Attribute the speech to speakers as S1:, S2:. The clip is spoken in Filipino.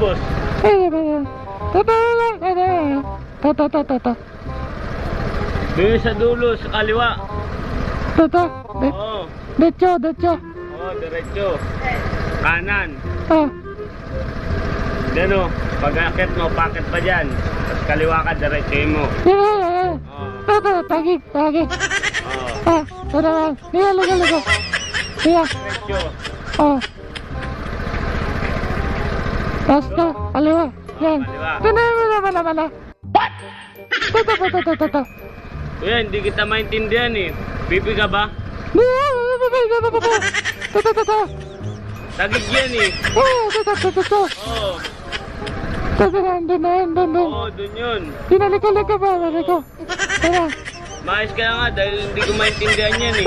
S1: boss. Doon sa dulo, sa kaliwa. Oo.
S2: Derecho.
S1: Oo, diretso. Kanan.
S2: Ah.
S1: Diyan o, pag-akit mo, pakit pa dyan. Tapos kaliwa ka, diretso mo.
S2: Tagi.
S1: Oo.
S2: Ah, tara. Liga. Liga.
S1: Diretso.
S2: Oh. Basta, kaliwa. Yan.
S1: Kaliwa.
S2: Mana. What?
S1: Kuya, hindi kita maintindihan eh. Pipi ka ba? Tagig yan eh. Oo. Oo, dun yun.
S2: Pinalika ba? Tara.
S1: Maayos ka nga dahil hindi ko maintindihan yan eh.